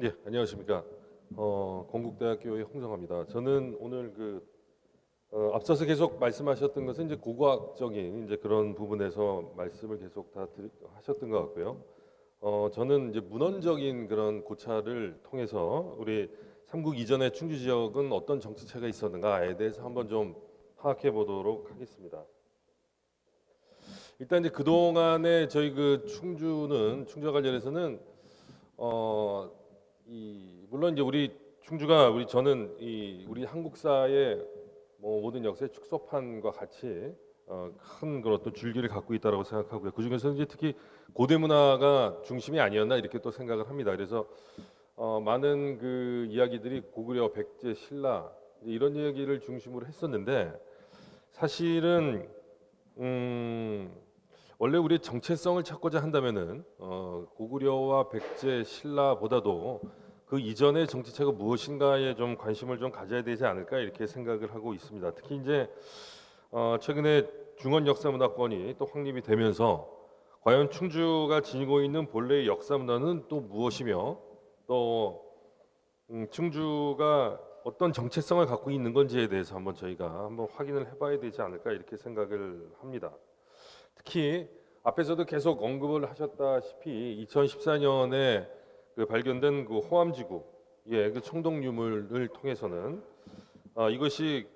예, 안녕하십니까. 건국대학교의 홍정화입니다. 저는 오늘 앞서서 계속 말씀하셨던 것은 이제 고고학적인 이제 그런 부분에서 말씀을 계속 하셨던 것 같고요. 저는 이제 문헌적인 그런 고찰을 통해서 우리 삼국 이전의 충주 지역은 어떤 정치체가 있었는가에 대해서 한번 좀 파악해 보도록 하겠습니다. 일단 이제 그동안에 저희 충주와 관련해서는 어, 물론 이제 우리 충주가 저는 우리 한국사의 뭐 모든 역사의 축소판과 같이 큰 그런 어떤 줄기를 갖고 있다라고 생각하고요. 그 중에서 이제 특히 고대 문화가 중심이 아니었나 이렇게 또 생각을 합니다. 그래서 많은 그 이야기들이 고구려, 백제, 신라 이런 이야기를 중심으로 했었는데 사실은 음, 원래 우리 정체성을 찾고자 한다면은 고구려와 백제, 신라보다도 그 이전의 정치체가 무엇인가에 좀 관심을 좀 가져야 되지 않을까 이렇게 생각을 하고 있습니다. 특히 이제 최근에 중원역사문화권이 또 확립이 되면서 과연 충주가 지니고 있는 본래의 역사문화는 또 무엇이며 또 충주가 어떤 정체성을 갖고 있는 건지에 대해서 한번 저희가 한번 확인을 해봐야 되지 않을까 이렇게 생각을 합니다. 특히 앞에서도 계속 언급을 하셨다시피 2014년에 발견된 그 호암지구, 그 청동 유물을 통해서는 이것이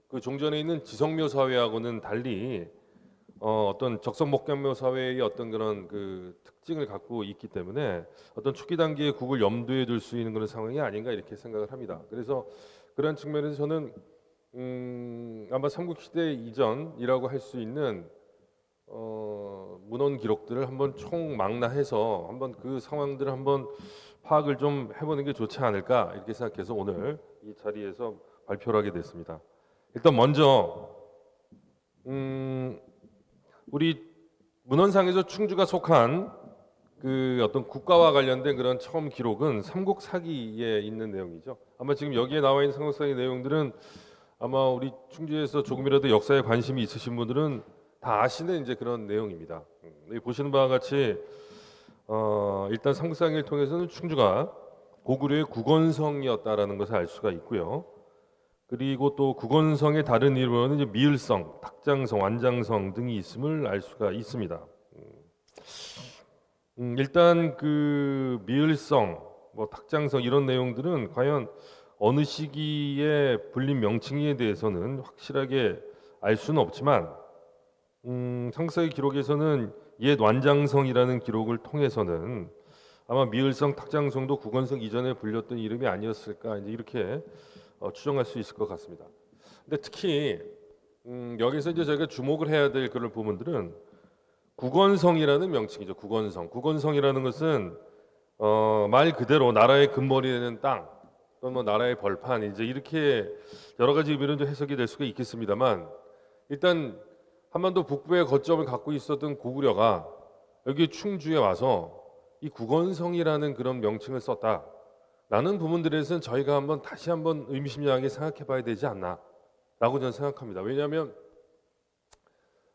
그 종전에 있는 지성묘 사회하고는 달리 어떤 적성목견묘 사회의 어떤 그런 그 특징을 갖고 있기 때문에 어떤 초기 단계의 국을 염두에 둘 수 있는 그런 상황이 아닌가 이렇게 생각을 합니다. 그래서 그런 측면에서 저는 아마 삼국시대 이전이라고 할 수 있는 문헌 기록들을 한번 총망라해서 한번 그 상황들을 한번 파악을 좀 해보는 게 좋지 않을까 이렇게 생각해서 오늘 이 자리에서 발표를 하게 됐습니다. 일단 먼저 우리 문헌상에서 충주가 속한 그 어떤 국가와 관련된 그런 처음 기록은 삼국사기에 있는 내용이죠. 아마 지금 여기에 나와 있는 삼국사기 내용들은 아마 우리 충주에서 조금이라도 역사에 관심이 있으신 분들은 다 아시는 이제 그런 내용입니다. 여기 보시는 바와 같이 일단 삼국사기를 통해서는 충주가 고구려의 국원성이었다라는 것을 알 수가 있고요. 그리고 또 국원성의 다른 이름으로는 이제 미을성, 탁장성, 완장성 등이 있음을 알 수가 있습니다. 일단 그 미을성, 뭐 탁장성 이런 내용들은 과연 어느 시기에 불린 명칭에 대해서는 확실하게 알 수는 없지만 상서의 기록에서는 옛 완장성이라는 기록을 통해서는 아마 미을성, 탁장성도 국원성 이전에 불렸던 이름이 아니었을까 이제 이렇게 추정할 수 있을 것 같습니다. 근데 특히 여기서 이제 저희가 주목을 해야 될 그런 부분들은 국원성이라는 명칭이죠. 국원성. 국원성이라는 것은 말 그대로 나라의 근본이 되는 땅 또는 뭐 나라의 벌판 이제 이렇게 여러 가지 의미로 좀 해석이 될 수가 있겠습니다만 일단 한반도 북부의 거점을 갖고 있었던 고구려가 여기 충주에 와서 이 국원성이라는 그런 명칭을 썼다라는 부분들에서는 저희가 다시 한번 의미심장하게 생각해봐야 되지 않나라고 저는 생각합니다. 왜냐하면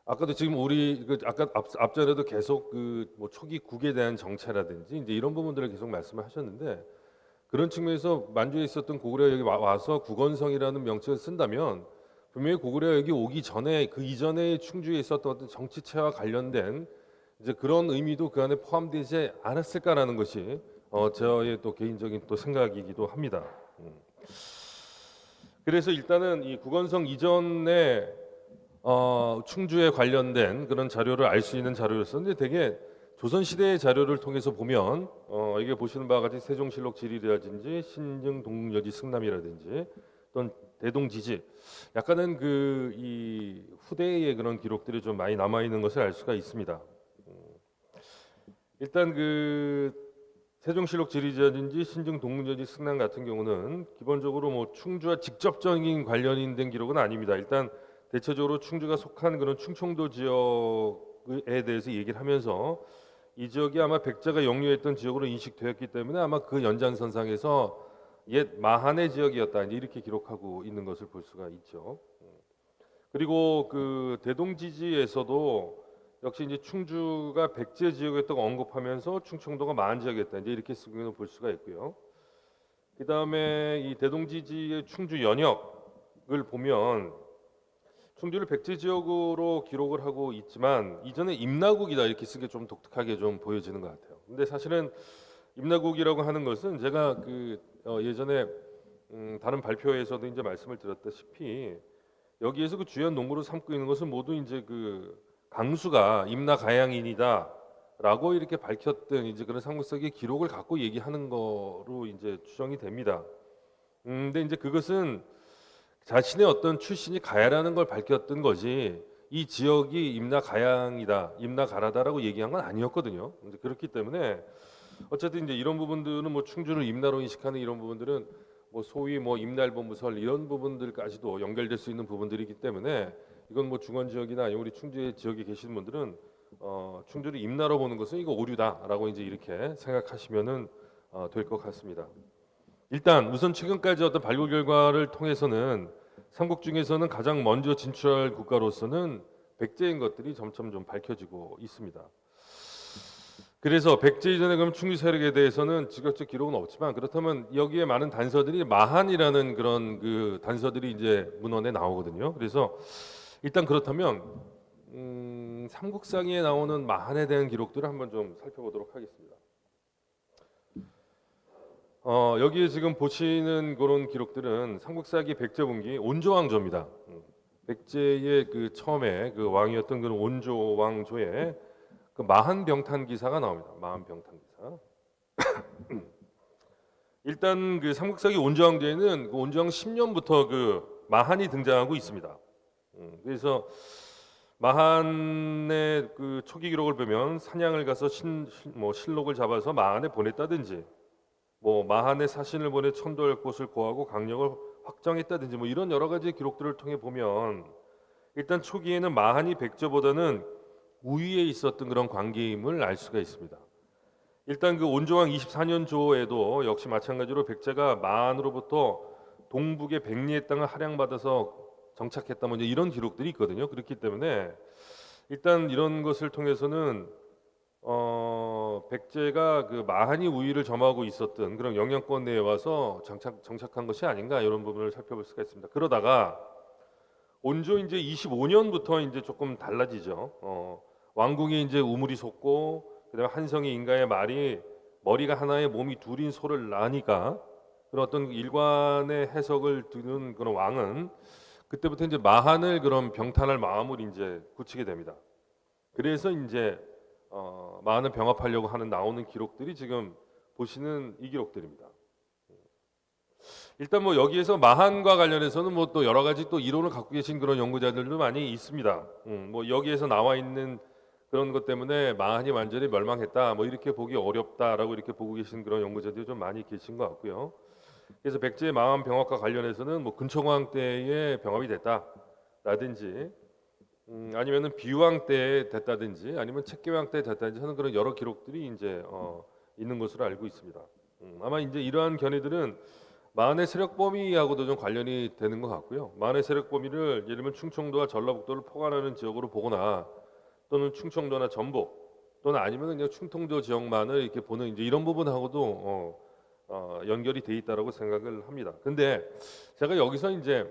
아까도 지금 우리 아까 앞전에도 계속 그 뭐 초기 국에 대한 정체라든지 이제 이런 부분들을 계속 말씀을 하셨는데 그런 측면에서 만주에 있었던 고구려 여기 와서 국원성이라는 명칭을 쓴다면 분명히 고구려 여기 오기 전에 그 이전에 충주에 있었던 어떤 정치체와 관련된 이제 그런 의미도 그 안에 포함되지 않았을까라는 것이 저의 또 개인적인 또 생각이기도 합니다. 그래서 일단은 이 국원성 이전에 충주에 관련된 그런 자료를 알 수 있는 자료였었는데 되게 조선 시대의 자료를 통해서 보면 이게 보시는 바와 같이 세종실록 지리라든지 신증 동국여지 승남이라든지 또는 대동지지 약간은 그 이 후대의 그런 기록들이 좀 많이 남아 있는 것을 알 수가 있습니다. 일단 그 세종실록 지리라든지 신증 동국여지 승남 같은 경우는 기본적으로 뭐 충주와 직접적인 관련이 된 기록은 아닙니다. 일단 대체적으로 충주가 속한 그런 충청도 지역에 대해서 얘기를 하면서 이 지역이 아마 백제가 영유했던 지역으로 인식되었기 때문에 아마 그 연장선상에서 옛 마한의 지역이었다 이렇게 기록하고 있는 것을 볼 수가 있죠. 그리고 그 대동지지에서도 역시 이제 충주가 백제 지역이었다고 언급하면서 충청도가 마한 지역이었다 이제 이렇게 쓰고 볼 수가 있고요. 그다음에 이 대동지지의 충주 연역을 보면 충주를 백제 지역으로 기록을 하고 있지만 이전에 임나국이다 이렇게 쓴 게 좀 독특하게 좀 보여지는 것 같아요. 근데 사실은 임나국이라고 하는 것은 제가 예전에 다른 발표에서도 이제 말씀을 드렸다시피 여기에서 그 주연 농구로 삼고 있는 것은 모두 이제 그 강수가 임나가양인이다라고 이렇게 밝혔던 이제 그런 삼국사기의 기록을 갖고 얘기하는 거로 이제 추정이 됩니다. 근데 이제 그것은 자신의 어떤 출신이 가야라는 걸 밝혔던 거지 이 지역이 임나가양이다, 임나가라다라고 얘기한 건 아니었거든요. 이제 그렇기 때문에 어쨌든 이제 이런 부분들은 뭐 충주를 임나로 인식하는 이런 부분들은 뭐 소위 뭐 임날본무설 이런 부분들까지도 연결될 수 있는 부분들이기 때문에 이건 뭐 중원 지역이나 아니면 우리 충주 지역에 계시는 분들은 충주를 임나로 보는 것은 이거 오류다라고 이제 이렇게 생각하시면은 될 것 같습니다. 일단 우선 최근까지 어떤 발굴 결과를 통해서는 삼국 중에서는 가장 먼저 진출할 국가로서는 백제인 것들이 점점 좀 밝혀지고 있습니다. 그래서 백제 이전에 그럼 충주 세력에 대해서는 직접적 기록은 없지만 그렇다면 여기에 많은 단서들이 마한이라는 그런 그 단서들이 이제 문헌에 나오거든요. 그래서 일단 그렇다면 삼국사기에 나오는 마한에 대한 기록들을 한번 좀 살펴보도록 하겠습니다. 여기에 지금 보시는 그런 기록들은 삼국사기 백제분기 온조왕조입니다. 백제의 그 처음에 그 왕이었던 그런 온조왕조의 그 마한병탄 기사가 나옵니다. 마한병탄 기사. 일단 그 삼국사기 온조왕조에는 그 온조왕 10년부터 그 마한이 등장하고 있습니다. 그래서 마한의 그 초기 기록을 보면 사냥을 가서 실록을 잡아서 마한에 보냈다든지 뭐 마한의 사신을 보내 천도할 곳을 고하고 강력을 확정했다든지 뭐 이런 여러 가지 기록들을 통해 보면 일단 초기에는 마한이 백제보다는 우위에 있었던 그런 관계임을 알 수가 있습니다. 일단 그 온조왕 24년조에도 역시 마찬가지로 백제가 마한으로부터 동북의 백리의 땅을 할양받아서 정착했다 뭐 이런 기록들이 있거든요. 그렇기 때문에 일단 이런 것을 통해서는 백제가 그 마한이 우위를 점하고 있었던 그런 영향권 내에 와서 정착한 것이 아닌가 이런 부분을 살펴볼 수가 있습니다. 그러다가 온조 이제 25년부터 이제 조금 달라지죠. 왕궁이 이제 우물이 솟고 그다음에 한성의 인가의 말이 머리가 하나에 몸이 둘인 소를 낳으니까 그런 어떤 일관의 해석을 두는 그런 왕은 그때부터 이제 마한을 그런 병탄할 마음을 이제 굳히게 됩니다. 그래서 이제 마한을 병합하려고 하는 나오는 기록들이 지금 보시는 이 기록들입니다. 일단 뭐 여기에서 마한과 관련해서는 뭐 또 여러 가지 또 이론을 갖고 계신 그런 연구자들도 많이 있습니다. 뭐 여기에서 나와 있는 그런 것 때문에 마한이 완전히 멸망했다 뭐 이렇게 보기 어렵다라고 이렇게 보고 계신 그런 연구자들이 좀 많이 계신 것 같고요. 그래서 백제의 마한 병합과 관련해서는 뭐 근초광 때에 병합이 됐다라든지 아니면은 비왕 때 됐다든지 아니면 책계왕 때 됐다든지 하는 그런 여러 기록들이 이제 있는 것으로 알고 있습니다. 아마 이제 이러한 견해들은 마한의 세력 범위하고도 좀 관련이 되는 것 같고요. 마한의 세력 범위를 예를 들면 충청도와 전라북도를 포괄하는 지역으로 보거나 또는 충청도나 전북 또는 아니면 그냥 충청도 지역만을 이렇게 보는 이제 이런 부분하고도 연결이 돼 있다라고 생각을 합니다. 근데 제가 여기서 이제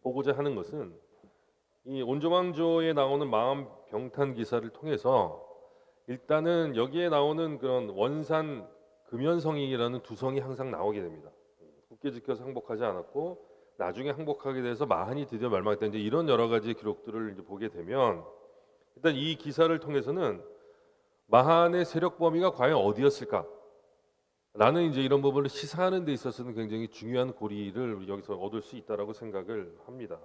보고자 하는 것은 이 온조왕조에 나오는 마한 병탄 기사를 통해서 일단은 여기에 나오는 그런 원산 금연성이라는 두 성이 항상 나오게 됩니다. 굳게 지켜서 항복하지 않았고 나중에 항복하게 돼서 마한이 드디어 멸망했다. 이제 이런 여러 가지 기록들을 이제 보게 되면 일단 이 기사를 통해서는 마한의 세력 범위가 과연 어디였을까? 라는 이제 이런 부분을 시사하는 데 있어서는 굉장히 중요한 고리를 여기서 얻을 수 있다라고 생각을 합니다.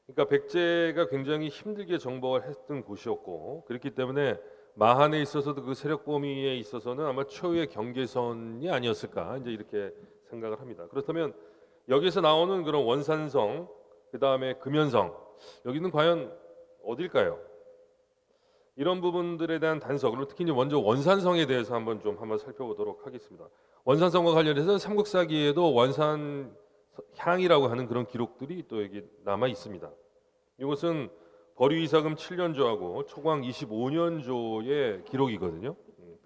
그러니까 백제가 굉장히 힘들게 정복을 했던 곳이었고 그렇기 때문에 마한에 있어서도 그 세력 범위에 있어서는 아마 최후의 경계선이 아니었을까 이제 이렇게 생각을 합니다. 그렇다면 여기서 나오는 그런 원산성 그 다음에 금연성 여기는 과연 어딜까요? 이런 부분들에 대한 단서 그리고 특히 이제 먼저 원산성에 대해서 한번 살펴보도록 하겠습니다. 원산성과 관련해서 삼국사기에도 원산향이라고 하는 그런 기록들이 또 여기 남아 있습니다. 이것은 버류이사금 7년조하고 초광 25년조의 기록이거든요.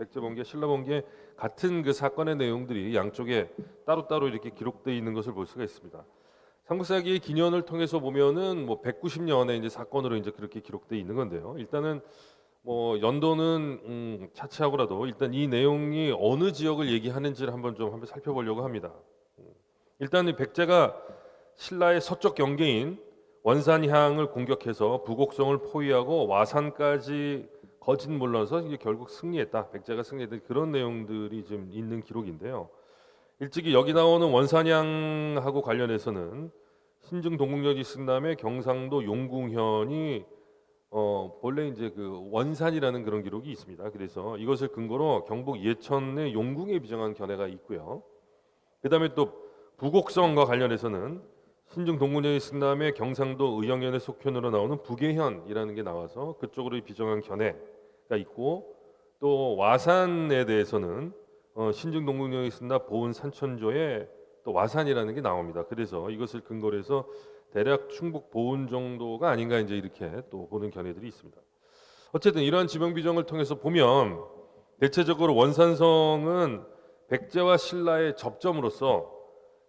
백제번개, 신라번개 같은 그 사건의 내용들이 양쪽에 따로따로 이렇게 기록되어 있는 것을 볼 수가 있습니다. 삼국사기의 기년을 통해서 보면은 뭐 190년의 이제 사건으로 이제 그렇게 기록되어 있는 건데요. 일단은 뭐 연도는 차치하고라도 일단 이 내용이 어느 지역을 얘기하는지를 한번 살펴보려고 합니다. 일단 이 백제가 신라의 서쪽 경계인 원산향을 공격해서 부곡성을 포위하고 와산까지 거진 물러서 이제 결국 승리했다. 백제가 승리했다. 그런 내용들이 좀 있는 기록인데요. 일찍이 여기 나오는 원산향하고 관련해서는 신증 동국여지 승남의 경상도 용궁현이 본래 이제 그 원산이라는 그런 기록이 있습니다. 그래서 이것을 근거로 경북 예천의 용궁에 비정한 견해가 있고요. 그다음에 또 부곡성과 관련해서는 신증 동국여지 승남의 경상도 의령현의 속현으로 나오는 부계현이라는 게 나와서 그쪽으로 비정한 견해가 있고, 또 와산에 대해서는 신증 동국여지 승남 보은 산천조에 또 와산이라는 게 나옵니다. 그래서 이것을 근거로 해서 대략 충북 보은 정도가 아닌가 이제 이렇게 또 보는 견해들이 있습니다. 어쨌든 이러한 지명 비정을 통해서 보면 대체적으로 원산성은 백제와 신라의 접점으로서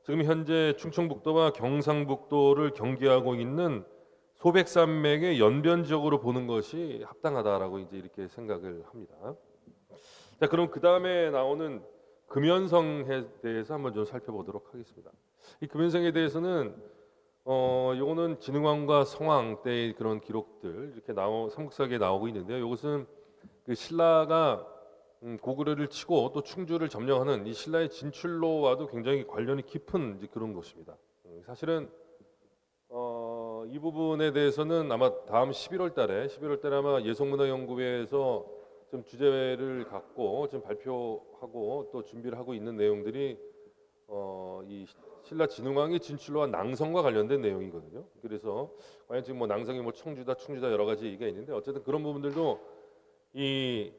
지금 현재 충청북도와 경상북도를 경계하고 있는 소백산맥의 연변 지역으로 보는 것이 합당하다라고 이제 이렇게 생각을 합니다. 자, 그럼 그 다음에 나오는 금연성에 대해서 한번 좀 살펴보도록 하겠습니다. 이 금연성에 대해서는 요거는 진흥왕과 성왕 때의 그런 기록들 이렇게 삼국사기에 나오고 있는데요. 이것은 그 신라가 고구려를 치고 또 충주를 점령하는 이 신라의 진출로와도 굉장히 관련이 깊은 이제 그런 것입니다. 사실은 이 부분에 대해서는 아마 다음 11월 달에 아마 예성문화연구회에서 좀 주제를 갖고 좀 발표하고 또 준비를 하고 있는 내용들이 이 신라 진흥왕의 진출로와 낭성과 관련된 내용이거든요. 그래서 과연 지금 뭐 낭성이 뭐 충주다 여러 가지 얘기가 있는데 어쨌든 그런 부분들도 이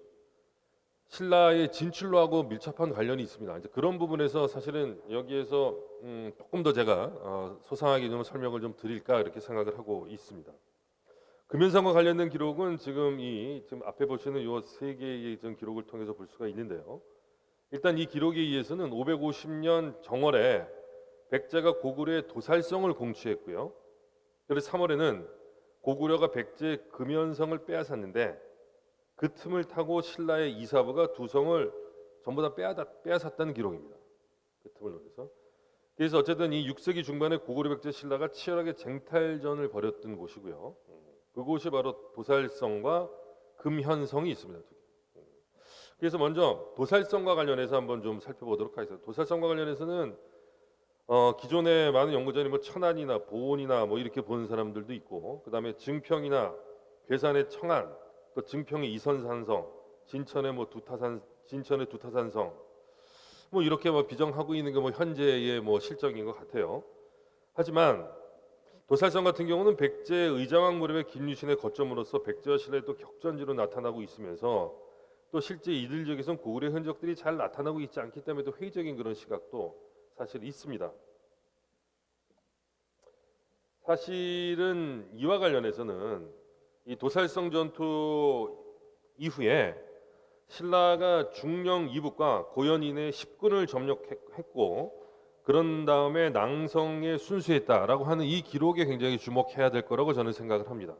신라의 진출로하고 밀접한 관련이 있습니다. 이제 그런 부분에서 사실은 여기에서 조금 더 제가 소상하게 좀 설명을 좀 드릴까 이렇게 생각을 하고 있습니다. 금연상과 관련된 기록은 지금 앞에 보시는 이 세 개의 좀 기록을 통해서 볼 수가 있는데요. 일단 이 기록에 의해서는 550년 정월에 백제가 고구려의 도살성을 공취했고요. 그래서 3월에는 고구려가 백제의 금연성을 빼앗았는데 그 틈을 타고 신라의 이사부가 두 성을 전부 다 빼앗았다는 기록입니다. 그 틈을 노려서. 그래서 어쨌든 이 6세기 중반에 고구려 백제 신라가 치열하게 쟁탈전을 벌였던 곳이고요. 그곳이 바로 도살성과 금현성이 있습니다. 그래서 먼저 도살성과 관련해서 한번 좀 살펴보도록 하겠습니다. 도살성과 관련해서는 기존의 많은 연구자들이 뭐 천안이나 보온이나 뭐 이렇게 보는 사람들도 있고, 그다음에 증평이나 괴산의 청안, 또 증평의 이선산성, 진천의 두타산성, 뭐 이렇게 뭐 비정하고 있는 게 뭐 현재의 뭐 실정인 것 같아요. 하지만 도살성 같은 경우는 백제 의장왕 무렵의 김유신의 거점으로서 백제와 신라의 또 격전지로 나타나고 있으면서 또 실제 이들 지역에서는 고구려 흔적들이 잘 나타나고 있지 않기 때문에 또 회의적인 그런 시각도 사실 있습니다. 사실은 이와 관련해서는 이 도살성 전투 이후에 신라가 중령 이북과 고현인의 10군을 점령했고 그런 다음에 낭성에 순수했다라고 하는 이 기록에 굉장히 주목해야 될 거라고 저는 생각을 합니다.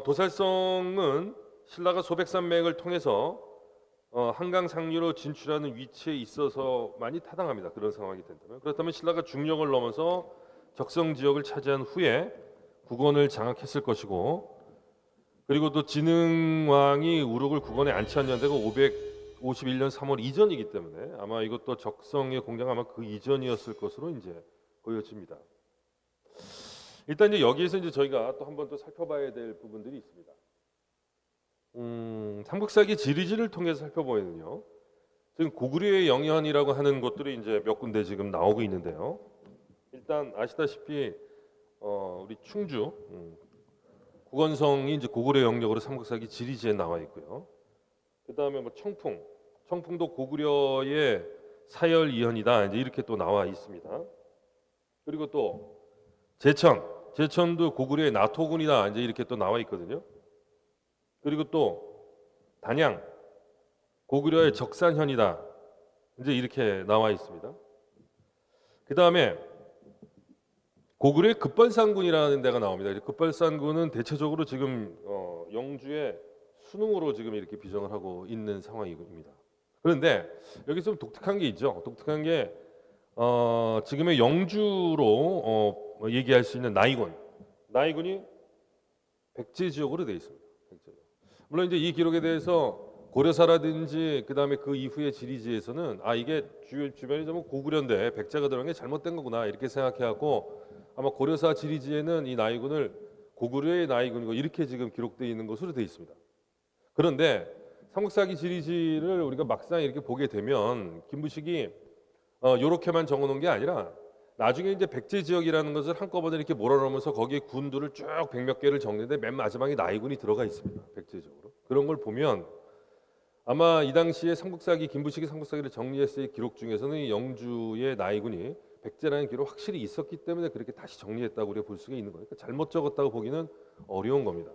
도살성은 신라가 소백산맥을 통해서 한강 상류로 진출하는 위치에 있어서 많이 타당합니다. 그런 상황이 된다면. 그렇다면 신라가 중령을 넘어서 적성 지역을 차지한 후에 국원을 장악했을 것이고, 그리고 또 진흥왕이 우룩을 국원에 안치한 연대가 551년 3월 이전이기 때문에 아마 이것도 적성의 공작 아마 그 이전이었을 것으로 이제 보여집니다. 일단 이제 여기에서 이제 저희가 또 한 번 더 살펴봐야 될 부분들이 있습니다. 삼국사기 지리지를 통해서 살펴보면요, 지금 고구려의 영현이라고 하는 것들이 이제 몇 군데 지금 나오고 있는데요. 일단 아시다시피 우리 충주 국원성이 이제 고구려 영역으로 삼국사기 지리지에 나와 있고요. 그 다음에 뭐 청풍도 고구려의 사열 이현이다 이제 이렇게 또 나와 있습니다. 그리고 또 제천도 고구려의 나토군이다 이제 이렇게 또 나와 있거든요. 그리고 또 단양, 고구려의 적산현이다. 이제 이렇게 나와 있습니다. 그 다음에 고구려의 급벌산군이라는 데가 나옵니다. 급벌산군은 대체적으로 지금 영주의 순흥으로 지금 이렇게 비정을 하고 있는 상황입니다. 그런데 여기 좀 독특한 게 있죠. 독특한 게 지금의 영주로 얘기할 수 있는 나이군이 백제 지역으로 되어 있습니다. 백제. 물론 이제 이 기록에 대해서 고려사라든지 그 다음에 그 이후의 지리지에서는 이게 주변이 좀 고구려인데 백제가 들어간 게 잘못된 거구나 이렇게 생각해갖고 아마 고려사 지리지에는 이 나이군을 고구려의 나이군이고 이렇게 지금 기록되어 있는 것으로 되어 있습니다. 그런데 삼국사기 지리지를 우리가 막상 이렇게 보게 되면 김부식이 요렇게만 적어놓은 게 아니라 나중에 이제 백제 지역이라는 것을 한꺼번에 이렇게 몰아넣으면서 거기에 군들을 쭉 백몇 개를 적는데 맨 마지막에 나이군이 들어가 있습니다. 백제적으로. 그런 걸 보면 아마 이 당시에 삼국사기 김부식이 삼국사기를 정리했을 기록 중에서는 이 영주의 나이군이 백제라는 기록 확실히 있었기 때문에 그렇게 다시 정리했다고 우리가 볼 수가 있는 거예요. 그러니까 잘못 적었다고 보기는 어려운 겁니다.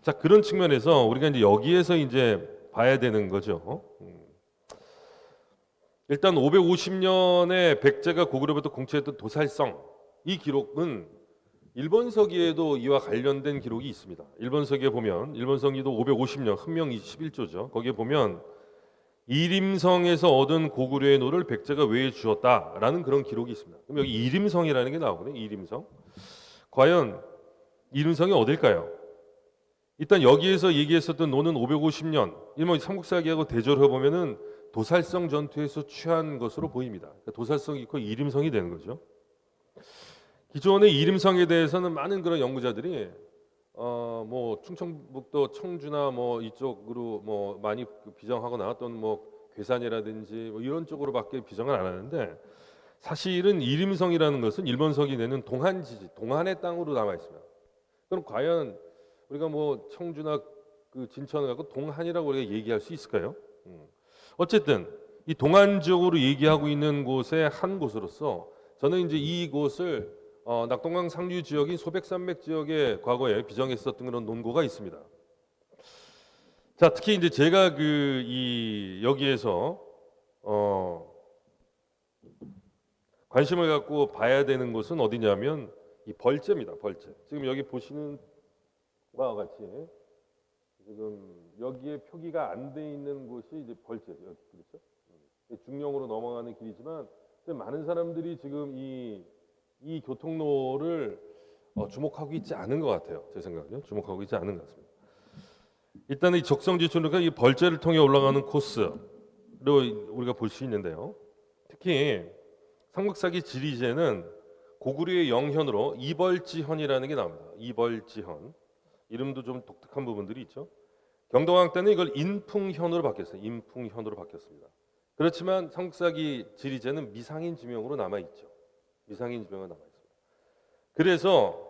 자, 그런 측면에서 우리가 이제 여기에서 이제 봐야 되는 거죠. 일단 550년에 백제가 고구려부터 공취했던 도살성 이 기록은 일본서기에도 이와 관련된 기록이 있습니다. 일본서기에 보면 일본서기도 550년 흔명 21조죠. 거기에 보면 이림성에서 얻은 고구려의 노를 백제가 외에 주었다라는 그런 기록이 있습니다. 그럼 여기 이림성이라는 게 나오거든요. 이림성. 과연 이림성이 어딜까요? 일단 여기에서 얘기했었던 노는 550년 일본 삼국사기하고 대조를 해보면은 도살성 전투에서 취한 것으로 보입니다. 그러니까 도살성이 있고 이림성이 되는 거죠. 기존의 이림성에 대해서는 많은 그런 연구자들이 뭐 충청북도 청주나 뭐 이쪽으로 뭐 많이 비정하거나 또는 뭐 괴산이라든지 뭐 이런 쪽으로밖에 비정을 안 하는데 사실은 이림성이라는 것은 일본석이 내는 동한지지, 동한의 땅으로 남아 있습니다. 그럼 과연 우리가 뭐 청주나 그 진천을 갖고 동한이라고 우리가 얘기할 수 있을까요? 어쨌든 이 동한 지역으로 얘기하고 있는 곳의 한 곳으로서 저는 이제 이곳을 낙동강 상류 지역인 소백산맥 지역에 과거에 비정했었던 그런 논고가 있습니다. 자, 특히 이제 제가 여기에서 관심을 갖고 봐야 되는 곳은 어디냐면 이 벌제입니다. 벌제. 지금 여기 보시는 바와 같이 지금 여기에 표기가 안 돼 있는 곳이 이제 벌제, 그렇죠? 중령으로 넘어가는 길이지만 많은 사람들이 지금 이 교통로를 주목하고 있지 않은 것 같아요. 제 생각은요. 주목하고 있지 않은 것 같습니다. 일단 이 적성지천로가 이 벌제를 통해 올라가는 코스로 우리가 볼 수 있는데요. 특히 삼국사기 지리제는 고구려의 영현으로 이벌지현이라는 게 나옵니다. 이벌지현. 이름도 좀 독특한 부분들이 있죠. 경동왕 때는 이걸 인풍현으로 바뀌었어요. 인풍현으로 바뀌었습니다. 그렇지만 삼국사기 지리제는 미상인 지명으로 남아 있죠. 미상인 지명으로 남아 있습니다. 그래서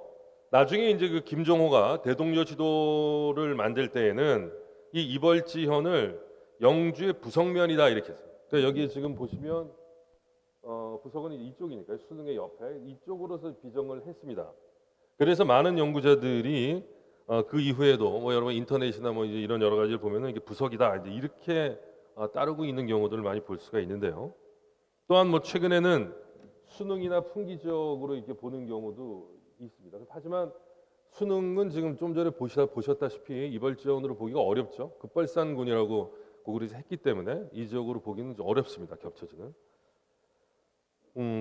나중에 이제 그 김종호가 대동여 지도를 만들 때에는 이 이벌지현을 영주의 부성면이다 이렇게 했어요. 그러니까 여기 지금 보시면 부석은 이쪽이니까요. 수능의 옆에 이쪽으로서 비정을 했습니다. 그래서 많은 연구자들이 그 이후에도 뭐 여러분 인터넷이나 뭐 이제 이런 여러 가지를 보면은 이게 부석이다 이제 이렇게 따르고 있는 경우들을 많이 볼 수가 있는데요. 또한 뭐 최근에는 수능이나 풍기 지역으로 이렇게 보는 경우도 있습니다. 하지만 수능은 지금 좀 전에 보셨다시피 이벌지역으로 보기가 어렵죠. 급벌산군이라고 고구려에서 했기 때문에 이 지역으로 보기는 좀 어렵습니다. 겹쳐지는.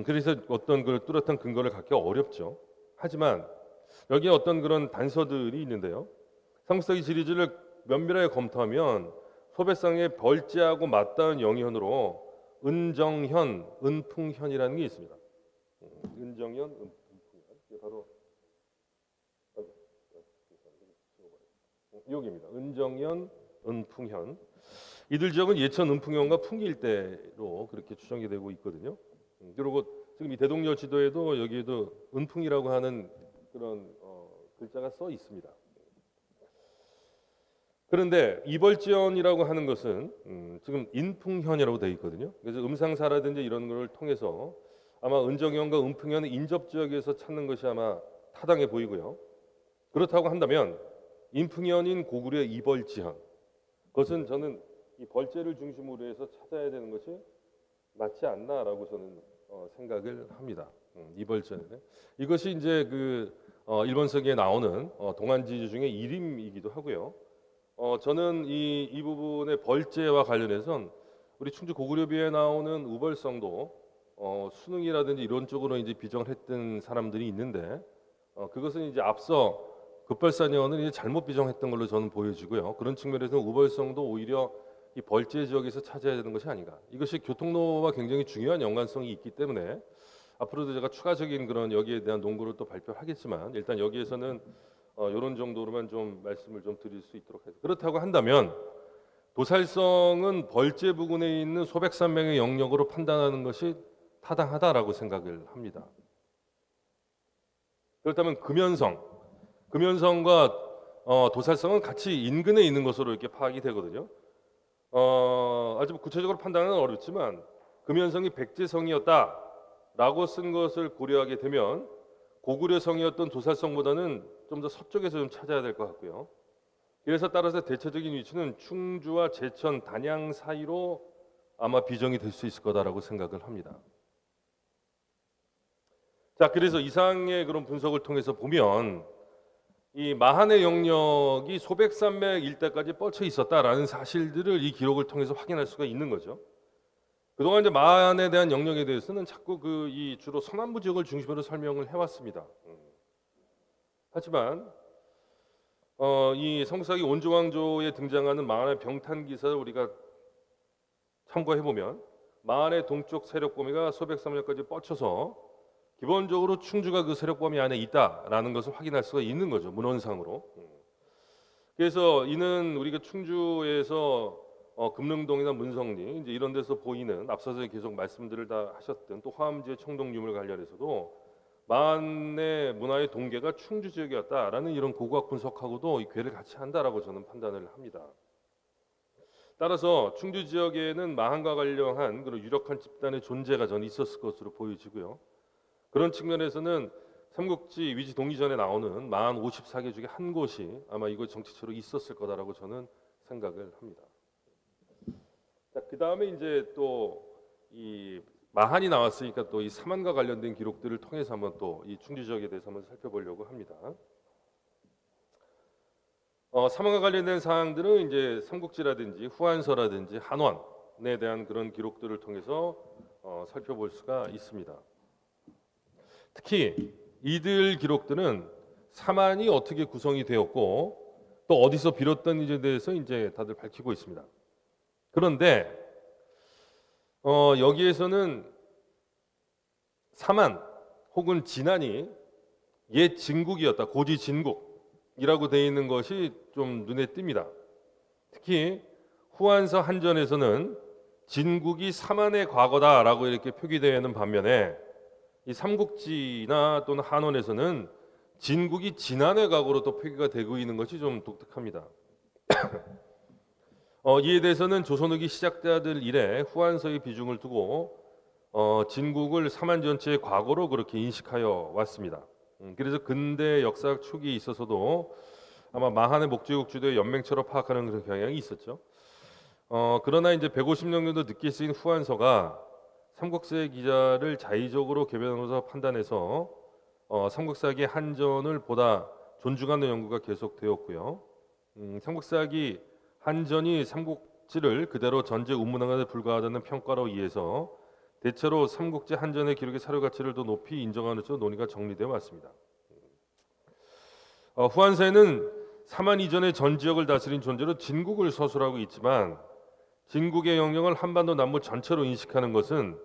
그래서 어떤 그 뚜렷한 근거를 갖기가 어렵죠. 하지만 여기에 어떤 그런 단서들이 있는데요. 삼국사기 지리지를 면밀하게 검토하면 소배상의 벌제하고 맞닿은 영현으로 은정현, 은풍현이라는 게 있습니다. 은정현, 은풍현. 이게 바로 여기입니다. 은정현, 은풍현. 이들 지역은 예천 은풍현과 풍기 일대로 그렇게 추정이 되고 있거든요. 그리고 지금 이 대동여 지도에도 여기에도 은풍이라고 하는 그런 글자가 써 있습니다. 그런데 이벌지현이라고 하는 것은 지금 인풍현이라고 되어 있거든요. 그래서 음상사라든지 이런 걸 통해서 아마 은정현과 은풍현의 인접 지역에서 찾는 것이 아마 타당해 보이고요. 그렇다고 한다면 인풍현인 고구려의 이벌지현, 그것은 저는 이 벌제를 중심으로 해서 찾아야 되는 것이 맞지 않나라고 저는 생각을 합니다. 이 벌제는 이것이 이제 일본서기에 나오는 동안지주 중에 일임이기도 하고요. 저는 이 부분의 벌제와 관련해선 우리 충주 고구려비에 나오는 우벌성도 수능이라든지 이런 쪽으로 이제 비정을 했던 사람들이 있는데 그것은 이제 앞서 급발산위원은 이제 잘못 비정했던 걸로 저는 보여지고요. 그런 측면에서 우벌성도 오히려 이 벌제 지역에서 찾아야 되는 것이 아닌가. 이것이 교통로와 굉장히 중요한 연관성이 있기 때문에 앞으로도 제가 추가적인 그런 여기에 대한 논구를 또 발표하겠지만 일단 여기에서는 이런 정도로만 좀 말씀을 좀 드릴 수 있도록 하겠습니다. 그렇다고 한다면 도살성은 벌제 부근에 있는 소백산맥의 영역으로 판단하는 것이 타당하다라고 생각을 합니다. 그렇다면 금연성과 도살성은 같이 인근에 있는 것으로 이렇게 파악이 되거든요. 아주 구체적으로 판단은 어렵지만 금연성이 백제성이었다라고 쓴 것을 고려하게 되면 고구려성이었던 도살성보다는 좀 더 서쪽에서 좀 찾아야 될 것 같고요. 그래서 따라서 대체적인 위치는 충주와 제천, 단양 사이로 아마 비정이 될 수 있을 거다라고 생각을 합니다. 자, 그래서 이상의 그런 분석을 통해서 보면 이 마한의 영역이 소백산맥 일대까지 뻗쳐 있었다라는 사실들을 이 기록을 통해서 확인할 수가 있는 거죠. 그동안 이제 마한에 대한 영역에 대해서는 자꾸 이 주로 서남부 지역을 중심으로 설명을 해왔습니다. 하지만 이 성사기 온조왕조에 등장하는 마한의 병탄 기사를 우리가 참고해 보면 마한의 동쪽 세력 범위가 소백산맥까지 뻗쳐서 기본적으로 충주가 그 세력 범위 안에 있다라는 것을 확인할 수가 있는 거죠. 문헌상으로. 그래서 이는 우리가 충주에서 금릉동이나 문성리 이제 이런 데서 보이는 앞서서 계속 말씀들을 다 하셨던 또 화암지의 청동유물 관련해서도 마한의 문화의 동계가 충주 지역이었다라는 이런 고고학 분석하고도 이 궤를 같이 한다라고 저는 판단을 합니다. 따라서 충주 지역에는 마한과 관련한 그런 유력한 집단의 존재가 저는 있었을 것으로 보여지고요. 그런 측면에서는 삼국지 위지 동의전에 나오는 마한 54개 중에 한 곳이 아마 이곳 정치체로 있었을 거다라고 저는 생각을 합니다. 자, 그 다음에 이제 또 이 마한이 나왔으니까 또 이 사만과 관련된 기록들을 통해서 한번 또 이 충주 지역에 대해서 한번 살펴보려고 합니다. 사만과 관련된 사항들은 이제 삼국지라든지 후한서라든지 한원에 대한 그런 기록들을 통해서 살펴볼 수가 있습니다. 특히 이들 기록들은 사만이 어떻게 구성이 되었고 또 어디서 비롯된지에 대해서 이제 다들 밝히고 있습니다. 그런데 여기에서는 사만 혹은 진안이 옛 진국이었다, 고지 진국이라고 되어 있는 것이 좀 눈에 띕니다. 특히 후한서 한전에서는 진국이 사만의 과거다라고 이렇게 표기되어 있는 반면에 이 삼국지나 또는 한원에서는 진국이 진안의 과거로 또 표기가 되고 있는 것이 좀 독특합니다. 이에 대해서는 조선 후기 시작자들 이래 후한서의 비중을 두고 진국을 사만 전체의 과거로 그렇게 인식하여 왔습니다. 그래서 근대 역사학 초기에 있어서도 아마 마한의 목제국 주도의 연맹처로 파악하는 그런 경향이 있었죠. 그러나 이제 150년 정도 늦게 쓰인 후한서가 삼국사의 기자를 자의적으로 개변으로서 판단해서 삼국사기 한전을 보다 존중하는 연구가 계속되었고요. 삼국사기 한전이 삼국지를 그대로 전제 운문항에 불과하다는 평가로 이해서 대체로 삼국지 한전의 기록의 사료 가치를 더 높이 인정하는 쪽으로 논의가 정리되어 왔습니다. 후한서에는 사만 이전의 전 지역을 다스린 존재로 진국을 서술하고 있지만 진국의 영역을 한반도 남부 전체로 인식하는 것은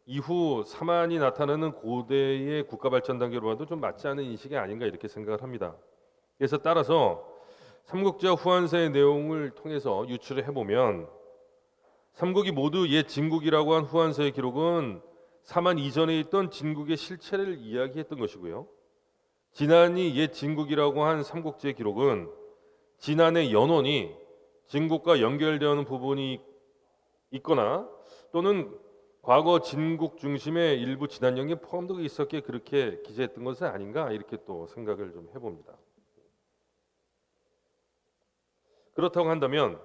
이후 사만이 나타나는 고대의 국가 발전 단계로 봐도 좀 맞지 않은 인식이 아닌가 이렇게 생각을 합니다. 그래서 따라서 삼국지와 후한서의 내용을 통해서 유추를 해보면 삼국이 모두 옛 진국이라고 한 후한서의 기록은 사만 이전에 있던 진국의 실체를 이야기했던 것이고요. 진안이 옛 진국이라고 한 삼국지의 기록은 진안의 연원이 진국과 연결되는 부분이 있거나 또는 과거 진국 중심의 일부 진안령이 포함되어 있었기에 그렇게 기재했던 것은 아닌가 이렇게 또 생각을 좀 해봅니다. 그렇다고 한다면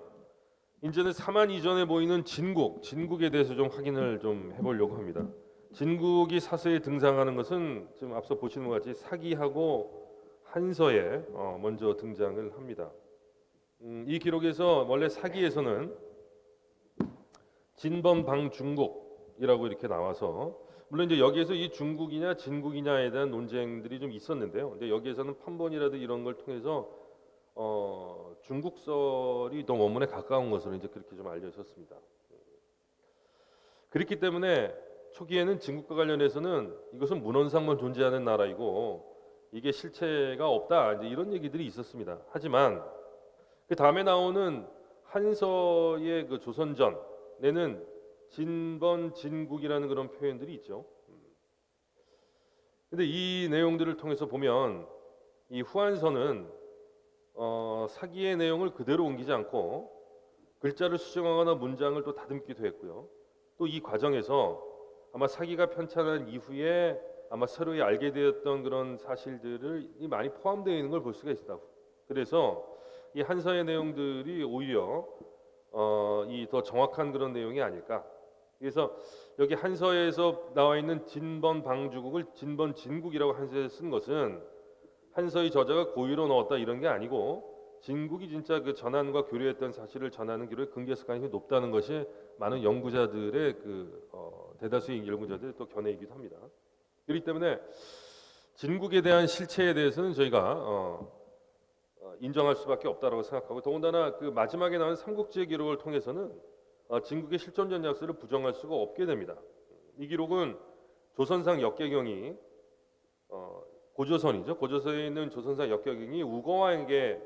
이제는 사만 이전에 보이는 진국에 대해서 좀 확인을 좀 해보려고 합니다. 진국이 사서에 등장하는 것은 지금 앞서 보시는 것 같이 사기하고 한서에 먼저 등장을 합니다. 이 기록에서 원래 사기에서는 진범방중국이라고 이렇게 나와서, 물론 이제 여기에서 이 중국이냐 진국이냐에 대한 논쟁들이 좀 있었는데요. 근데 여기에서는 판본이라도 이런 걸 통해서 중국설이 더 원문에 가까운 것으로 이제 그렇게 좀 알려졌습니다. 그렇기 때문에 초기에는 진국과 관련해서는 이것은 문헌상만 존재하는 나라이고 이게 실체가 없다, 이제 이런 얘기들이 있었습니다. 하지만 그 다음에 나오는 한서의 그 조선전에는 진번 진국이라는 그런 표현들이 있죠. 근데 이 내용들을 통해서 보면 이 후한서는 사기의 내용을 그대로 옮기지 않고 글자를 수정하거나 문장을 또 다듬기도 했고요. 또 이 과정에서 아마 사기가 편찬한 이후에 아마 서로에 알게 되었던 그런 사실들이 많이 포함되어 있는 걸 볼 수가 있다. 그래서 이 한서의 내용들이 오히려 이 더 정확한 그런 내용이 아닐까. 그래서 여기 한서에서 나와 있는 진번 방주국을 진번 진국이라고 한서에 쓴 것은 한서의 저자가 고의로 넣었다 이런 게 아니고 진국이 진짜 그 전한과 교류했던 사실을 전하는 기록의 근계석 가능성이 높다는 것이 많은 연구자들의 대다수의 연구자들의 또 견해이기도 합니다. 그렇기 때문에 진국에 대한 실체에 대해서는 저희가 인정할 수밖에 없다라고 생각하고, 더군다나 그 마지막에 나온 삼국지의 기록을 통해서는 진국의 실존전 약설을 부정할 수가 없게 됩니다. 이 기록은 조선상 역계경이 고조선이죠. 고조선에 있는 조선상 역계경이 우거왕에게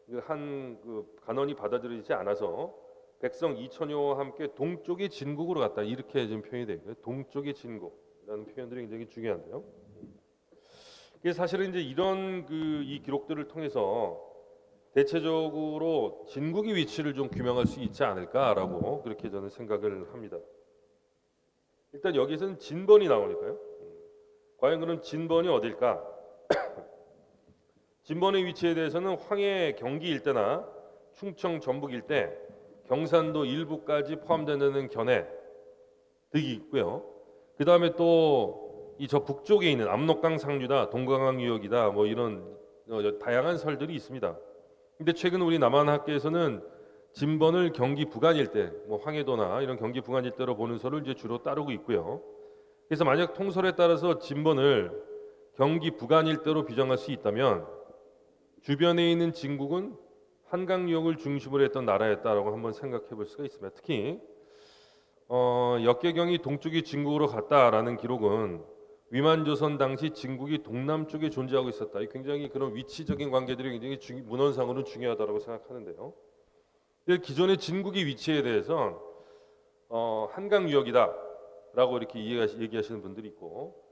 그 간언이 받아들이지 않아서 백성 2천여와 함께 동쪽의 진국으로 갔다, 이렇게 지금 표현이 되고요. 동쪽의 진국이라는 표현들이 굉장히 중요한데요. 이게 사실은 이제 이런 이 기록들을 통해서 대체적으로 진국의 위치를 좀 규명할 수 있지 않을까라고 그렇게 저는 생각을 합니다. 일단 여기서는 진번이 나오니까요. 과연 그럼 진번이 어딜까? 진번의 위치에 대해서는 황해 경기 일대나 충청 전북 일대, 경산도 일부까지 포함된다는 견해들이 있고요. 그 다음에 또 이 저 북쪽에 있는 압록강 상류다, 동강강 유역이다, 뭐 이런 다양한 설들이 있습니다. 근데 최근 우리 남한학계에서는 진번을 경기 부간 일대, 뭐 황해도나 이런 경기 부간 일대로 보는 설을 이제 주로 따르고 있고요. 그래서 만약 통설에 따라서 진번을 경기 부간 일대로 비정할 수 있다면 주변에 있는 진국은 한강 유역을 중심으로 했던 나라였다라고 한번 생각해 볼 수가 있습니다. 특히 역계경이 동쪽이 진국으로 갔다라는 기록은 위만조선 당시 진국이 동남쪽에 존재하고 있었다. 굉장히 그런 위치적인 관계들이 굉장히 문헌상으로는 중요하다고 생각하는데요. 기존의 진국의 위치에 대해서 한강 유역이다라고 이렇게 얘기하시는 분들이 있고,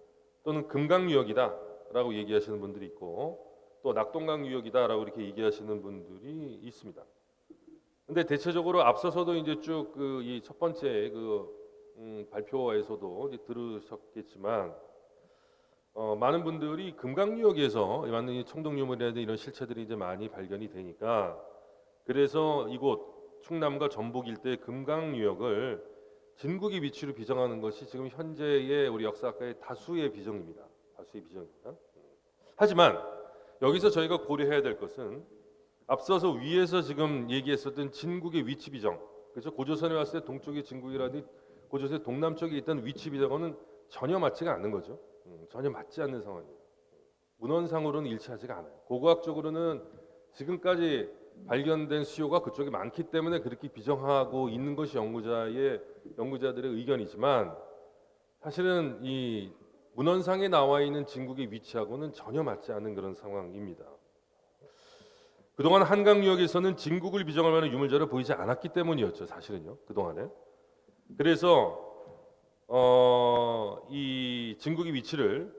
또는 금강 유역이다라고 얘기하시는 분들이 있고, 또 낙동강 유역이다라고 이렇게 얘기하시는 분들이 있습니다. 근데 대체적으로 앞서서도 이제 쭉 이 첫 번째 발표에서도 이제 들으셨겠지만 많은 분들이 금강 유역에서 맞는 이 청동 유물이라든지 이런 실체들이 이제 많이 발견이 되니까, 그래서 이곳 충남과 전북 일대의 금강 유역을 진국의 위치로 비정하는 것이 지금 현재의 우리 역사학과의 다수의 비정입니다. 하지만 여기서 저희가 고려해야 될 것은 앞서서 위에서 지금 얘기했었던 진국의 위치 비정, 그래서 고조선에 왔을 때 동쪽의 진국이라든지 고조선의 동남쪽에 있던 위치 비정은 전혀 맞지가 않는 거죠. 전혀 맞지 않는 상황입니다. 문헌상으로는 일치하지가 않아요. 고고학적으로는 지금까지 발견된 수요가 그쪽에 많기 때문에 그렇게 비정하고 있는 것이 연구자들의 의견이지만, 사실은 이 문헌상에 나와 있는 진국의 위치하고는 전혀 맞지 않는 그런 상황입니다. 그동안 한강 유역에서는 진국을 비정할 만한 유물자를 보이지 않았기 때문이었죠. 사실은요. 그동안에. 그래서 이 진국의 위치를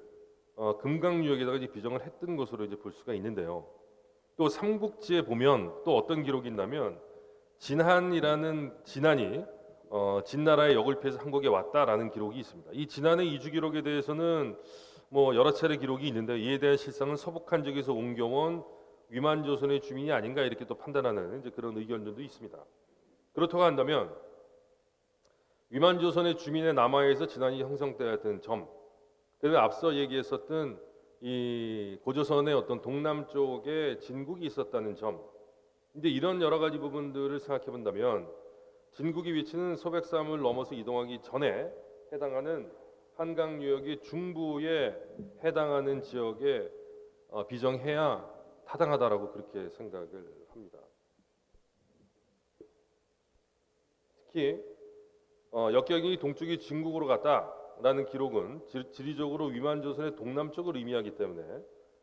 금강 유역에다가 이제 비정을 했던 것으로 이제 볼 수가 있는데요. 또 삼국지에 보면 또 어떤 기록이 있냐면 진한이 진나라의 역을 피해서 한국에 왔다라는 기록이 있습니다. 이 진한의 이주 기록에 대해서는 뭐 여러 차례 기록이 있는데, 이에 대한 실상은 서북한 지역에서 옮겨온 위만조선의 주민이 아닌가 이렇게 또 판단하는 이제 그런 의견들도 있습니다. 그렇다고 한다면 위만조선의 주민의 남하에서 진안이 형성되었던 점, 그다음에 앞서 얘기했었던 이 고조선의 어떤 동남쪽에 진국이 있었다는 점, 이제 이런 여러 가지 부분들을 생각해 본다면 진국의 위치는 소백섬을 넘어서 이동하기 전에 해당하는 한강 유역의 중부에 해당하는 지역에 비정해야 타당하다라고 그렇게 생각을 합니다. 특히 역경이 동쪽이 진국으로 갔다라는 기록은 지리적으로 위만조선의 동남쪽을 의미하기 때문에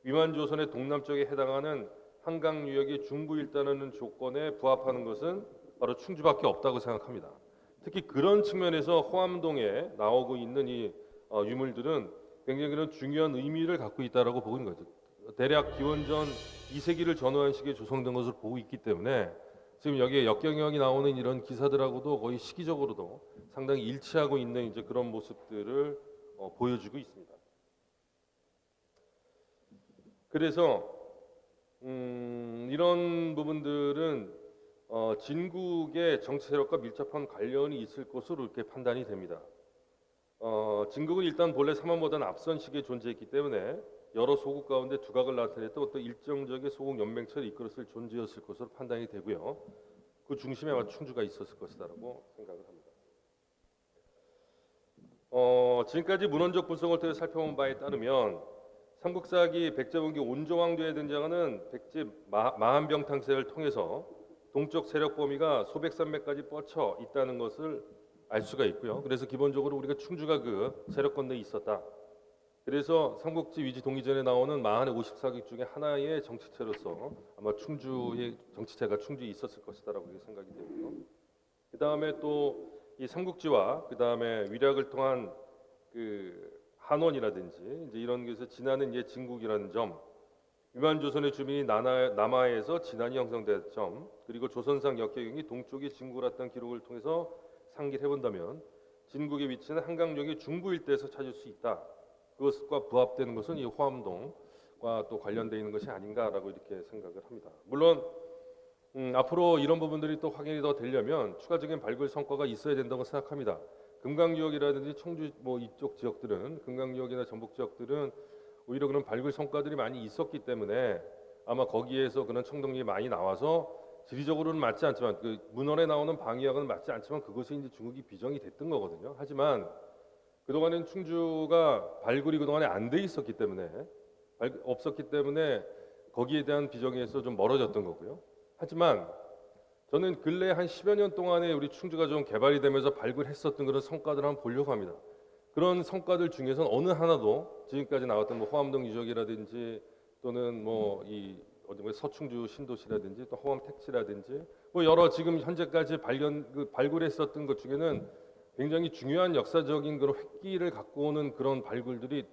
위만조선의 동남쪽에 해당하는 한강 유역의 중부 일단하는 조건에 부합하는 것은 바로 충주밖에 없다고 생각합니다. 특히 그런 측면에서 호암동에 나오고 있는 이 유물들은 굉장히 그런 중요한 의미를 갖고 있다라고 보고 있는 거죠. 대략 기원전 2세기를 전후한 시기에 조성된 것을 보고 있기 때문에 지금 여기에 역경역이 나오는 이런 기사들하고도 거의 시기적으로도 상당히 일치하고 있는 이제 그런 모습들을 보여주고 있습니다. 그래서 이런 부분들은 진국의 정치 세력과 밀접한 관련이 있을 것으로 이렇게 판단이 됩니다. 진국은 일단 본래 삼원보다는 앞선 시기에 존재했기 때문에 여러 소국 가운데 두각을 나타냈던 어떤 일정적인 소국 연맹체를 이끌었을 존재였을 것으로 판단이 되고요. 그 중심에 아마 충주가 있었을 것이다라고 생각을 합니다. 지금까지 문헌적 분석을 통해 살펴본 바에 따르면 삼국사기 백제본기 온종왕조에 등장하는 백제 마한병탕세를 통해서 동쪽 세력 범위가 소백산맥까지 뻗쳐 있다는 것을 알 수가 있고요. 그래서 기본적으로 우리가 충주가 그 세력권 내에 있었다. 그래서 삼국지 위지 동의전에 나오는 마한의 54기 중에 하나의 정치체로서 아마 충주의 정치체가 충주에 있었을 것이다라고 생각이 되고요. 그 다음에 또 이 삼국지와 그 다음에 위략을 통한 그 한원이라든지 이제 이런 것에서 진안은 이제 진국이라는 점, 위만조선의 주민이 남하에서 진안이 형성된 점, 그리고 조선상 역경이 동쪽이 진국이었던 기록을 통해서 상기를 해본다면 진국의 위치는 한강역의 중부 일대에서 찾을 수 있다. 그것과 부합되는 것은 이 호암동과 또 관련되어 있는 것이 아닌가라고 이렇게 생각을 합니다. 물론 앞으로 이런 부분들이 또 확인이 더 되려면 추가적인 발굴 성과가 있어야 된다고 생각합니다. 금강유역이라든지 청주 뭐 이쪽 지역들은 금강유역이나 전북 지역들은 오히려 그런 발굴 성과들이 많이 있었기 때문에 아마 거기에서 그런 청동력이 많이 나와서 지리적으로는 맞지 않지만 그 문헌에 나오는 방위학은 맞지 않지만 그것이 이제 중국이 비정이 됐던 거거든요. 하지만 그동안엔 충주가 발굴이 그동안에 안 돼 있었기 때문에 없었기 때문에 거기에 대한 비정에서 좀 멀어졌던 거고요. 하지만 저는 근래 한 10여 년 동안에 우리 충주가 좀 개발이 되면서 발굴했었던 그런 성과들을 한번 보려고 합니다. 그런 성과들 중에서는 어느 하나도 지금까지 나왔던 뭐 호암동 유적이라든지 또는 뭐 이 서충주 신도시라든지 또 호암 택지라든지 뭐 여러 지금 현재까지 발굴했었던 것 중에는 굉장히 중요한 역사적인 그런 획기를 갖고 오는 그런 발굴들이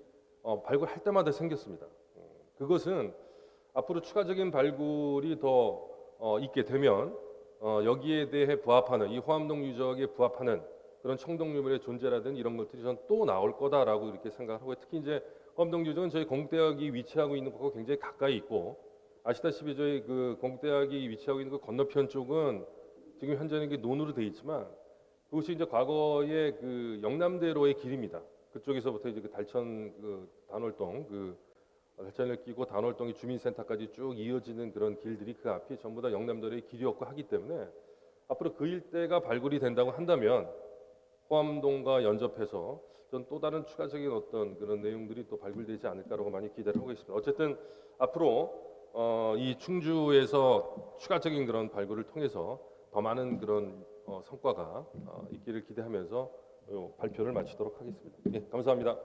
발굴할 때마다 생겼습니다. 그것은 앞으로 추가적인 발굴이 더 있게 되면 여기에 대해 부합하는 이 호암동 유적에 부합하는 그런 청동유물의 존재라든지 이런 것들이 전 또 나올 거다라고 이렇게 생각하고 특히 이제 호암동 유적은 저희 공대역이 위치하고 있는 것과 굉장히 가까이 있고 아시다시피 저희 그 공대역이 위치하고 있는 그 건너편 쪽은 지금 현재는 게 논으로 되어 있지만 그것이 이제 과거의 그 영남대로의 길입니다. 그쪽에서부터 이제 그 달천 그 단월동 달천을 끼고 단월동이 주민센터까지 쭉 이어지는 그런 길들이 그 앞이 전부 다 영남대로의 길이었고 하기 때문에 앞으로 그 일대가 발굴이 된다고 한다면 호암동과 연접해서 전 또 다른 추가적인 어떤 그런 내용들이 또 발굴되지 않을까라고 많이 기대를 하고 있습니다. 어쨌든 앞으로 이 충주에서 추가적인 그런 발굴을 통해서 더 많은 그런 성과가 있기를 기대하면서 발표를 마치도록 하겠습니다. 예, 감사합니다.